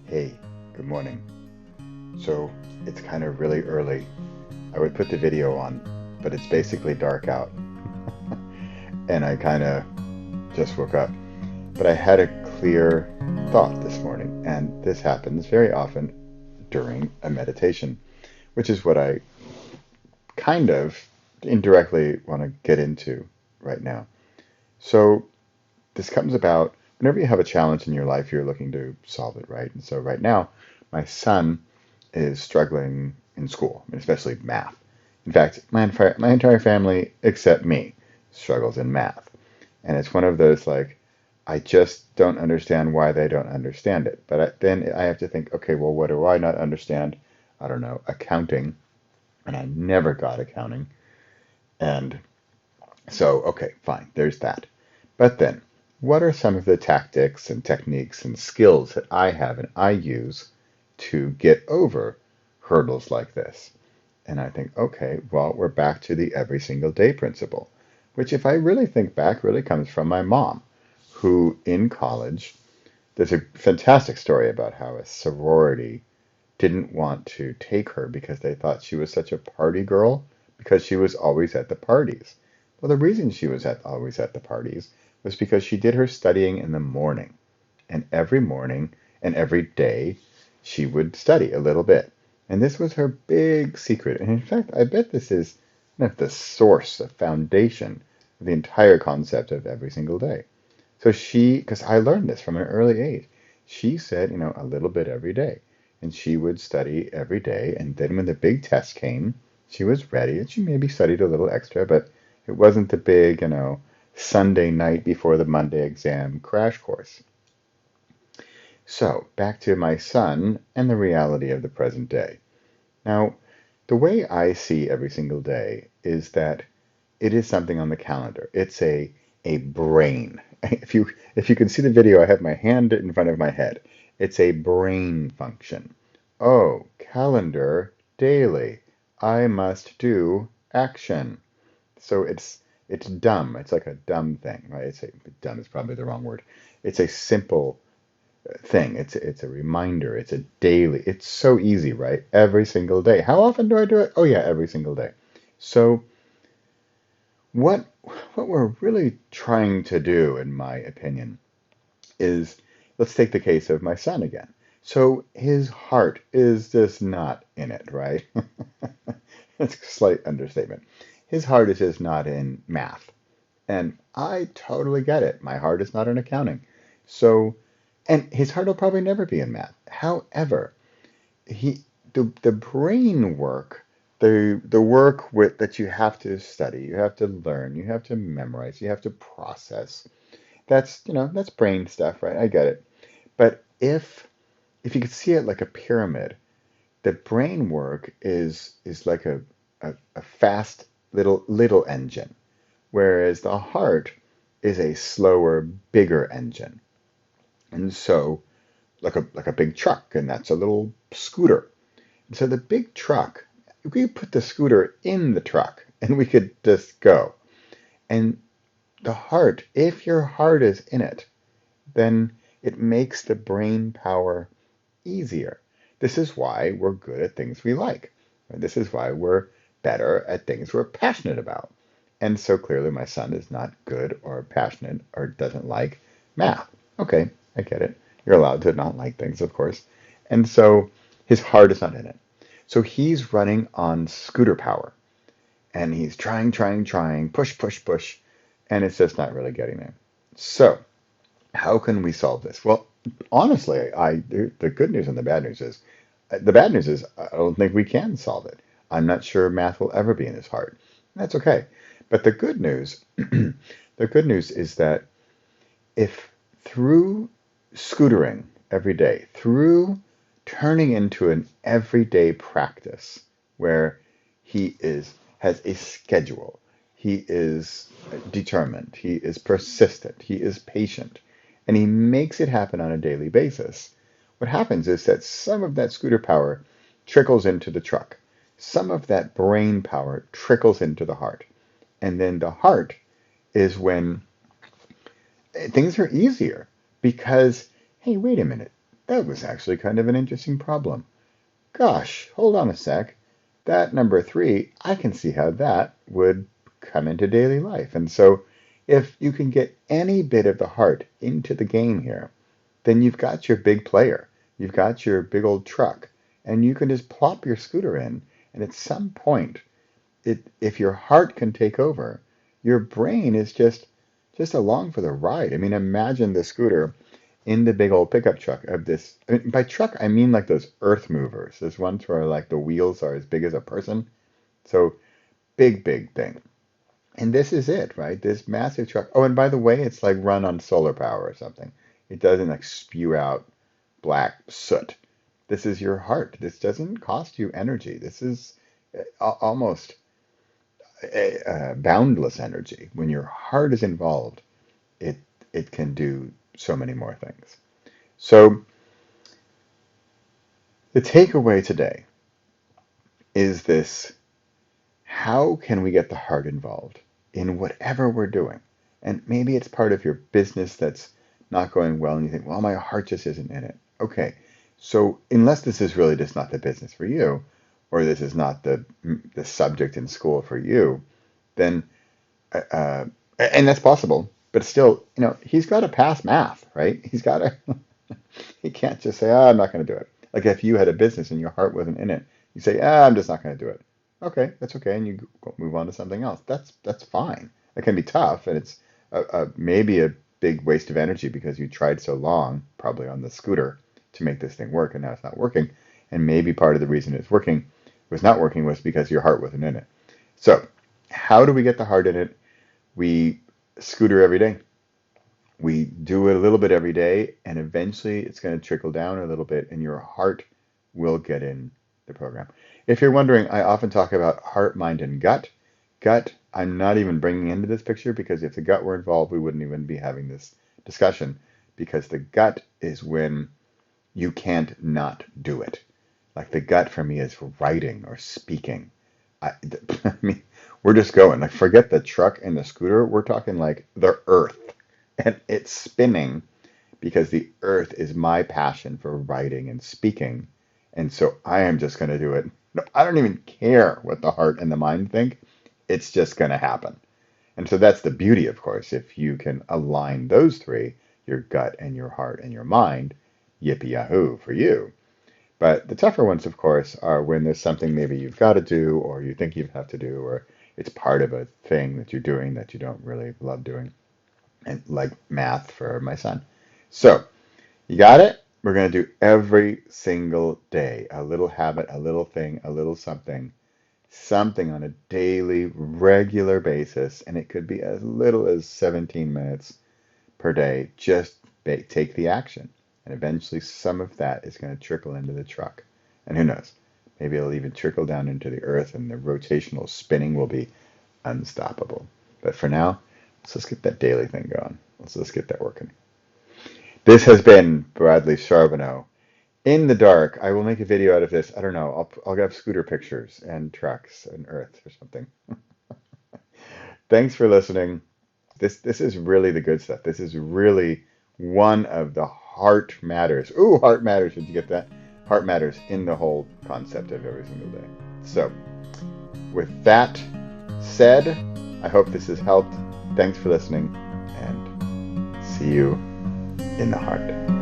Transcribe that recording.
Hey, good morning. So it's kind of really early. I would put the video on, but it's basically dark out. And I kind of just woke up. But I had a clear thought this morning, and this happens very often during a meditation, which is what I kind of indirectly want to get into right now. So this comes about whenever you have a challenge in your life, you're looking to solve it, right? And so right now, my son is struggling in school, especially math. In fact, my entire family, except me, struggles in math. And it's one of those like, I just don't understand why they don't understand it. But then I have to think, okay, well, what do I not understand? I don't know, accounting. And I never got accounting. And so, okay, fine, there's that. But then, what are some of the tactics and techniques and skills that I have and I use to get over hurdles like this? And I think, okay, well, we're back to the every single day principle, which, if I really think back, really comes from my mom, who in college, there's a fantastic story about how a sorority didn't want to take her because they thought she was such a party girl because she was always at the parties. Well, the reason she was always at the parties was because she did her studying in the morning. And every morning and every day, she would study a little bit. And this was her big secret. And in fact, I bet this is kind of the source, the foundation of the entire concept of every single day. So because I learned this from an early age, she said, a little bit every day. And she would study every day. And then when the big test came, she was ready. And she maybe studied a little extra, but it wasn't the big, Sunday night before the Monday exam crash course. So back to my son and the reality of the present day. Now, the way I see every single day is that it is something on the calendar. It's a brain. If you can see the video, I have my hand in front of my head. It's a brain function. Oh, calendar daily. I must do action. So it's dumb. It's like a dumb thing, right? Dumb is probably the wrong word. It's a simple thing. It's a reminder. It's a daily. It's so easy, right? Every single day. How often do I do it? Oh yeah, every single day. So what what we're really trying to do, in my opinion, is let's take the case of my son again. So his heart is just not in it, right? That's a slight understatement. His heart is just not in math. And I totally get it. My heart is not in accounting. So, and his heart will probably never be in math. However, the brain work, the work that you have to study, you have to learn, you have to memorize, you have to process. That's brain stuff, right? I get it. But if you could see it like a pyramid, the brain work is like a fast little engine, whereas the heart is a slower, bigger engine. And so like a big truck, and that's a little scooter. And so the big truck, we could put the scooter in the truck and we could just go. And the heart, if your heart is in it, then it makes the brain power easier. This is why we're good at things we like. This is why we're better at things we're passionate about. And so clearly my son is not good or passionate or doesn't like math. Okay, I get it. You're allowed to not like things, of course. And so his heart is not in it. So he's running on scooter power. And he's trying, push, and it's just not really getting there. So how can we solve this? Well, honestly, the good news and the bad news is I don't think we can solve it. I'm not sure math will ever be in his heart. That's okay. But the good news, the good news is that if through scootering every day, through turning into an everyday practice where has a schedule, he is determined, he is persistent, he is patient, and he makes it happen on a daily basis, what happens is that some of that scooter power trickles into the truck. Some of that brain power trickles into the heart. And then the heart is when things are easier because, hey, wait a minute. that was actually kind of an interesting problem. Gosh, hold on a sec. That number 3, I can see how that would come into daily life. And so if you can get any bit of the heart into the game here, then you've got your big player. You've got your big old truck. And you can just plop your scooter in. And at some point, if your heart can take over, your brain is just along for the ride. I mean, imagine the scooter in the big old pickup truck of this. I mean, by truck, I mean like those earth movers. There's ones where like the wheels are as big as a person. So big, big thing. And this is it, right? This massive truck. Oh, and by the way, it's like run on solar power or something. It doesn't like spew out black soot. This is your heart. This doesn't cost you energy. This is almost boundless energy. When your heart is involved, it it can do so many more things. So the takeaway today is this: how can we get the heart involved in whatever we're doing? And maybe it's part of your business that's not going well, and you think, well, my heart just isn't in it. Okay, so unless this is really just not the business for you, or this is not the subject in school for you, then and that's possible. But still, he's got to pass math, right? He's got to. He can't just say, I'm not going to do it. Like if you had a business and your heart wasn't in it, you say, I'm just not going to do it. Okay, that's okay, and you move on to something else. That's fine. It can be tough, and it's maybe a big waste of energy because you tried so long, probably on the scooter, to make this thing work, and now it's not working. And maybe part of the reason it's not working was because your heart wasn't in it. So, how do we get the heart in it? We scooter every day. We do it a little bit every day, and eventually it's going to trickle down a little bit, and your heart will get in the program. If you're wondering, I often talk about heart, mind, and gut. Gut, I'm not even bringing into this picture because if the gut were involved, we wouldn't even be having this discussion, because the gut is when you can't not do it. Like the gut for me is writing or speaking. I mean, we're just going. Like, forget the truck and the scooter. We're talking like the earth. And it's spinning because the earth is my passion for writing and speaking. And so I am just going to do it. No, I don't even care what the heart and the mind think. It's just going to happen. And so that's the beauty, of course. If you can align those three, your gut and your heart and your mind, yippee yahoo for you. But the tougher ones, of course, are when there's something maybe you've got to do, or you think you have to do, or it's part of a thing that you're doing that you don't really love doing, and like math for my son. So you got it? We're going to do every single day a little habit, a little thing, a little something on a daily, regular basis, and it could be as little as 17 minutes per day. Just take the action. And eventually some of that is going to trickle into the truck. And who knows? Maybe it'll even trickle down into the earth and the rotational spinning will be unstoppable. But for now, let's just get that daily thing going. Let's just get that working. This has been Bradley Charbonneau. In the dark, I will make a video out of this. I don't know. I'll have scooter pictures and trucks and earth or something. Thanks for listening. This is really the good stuff. This is really one of the heart matters. Ooh, heart matters. Did you get that? Heart matters in the whole concept of every single day. So, with that said, I hope this has helped. Thanks for listening, and see you in the heart.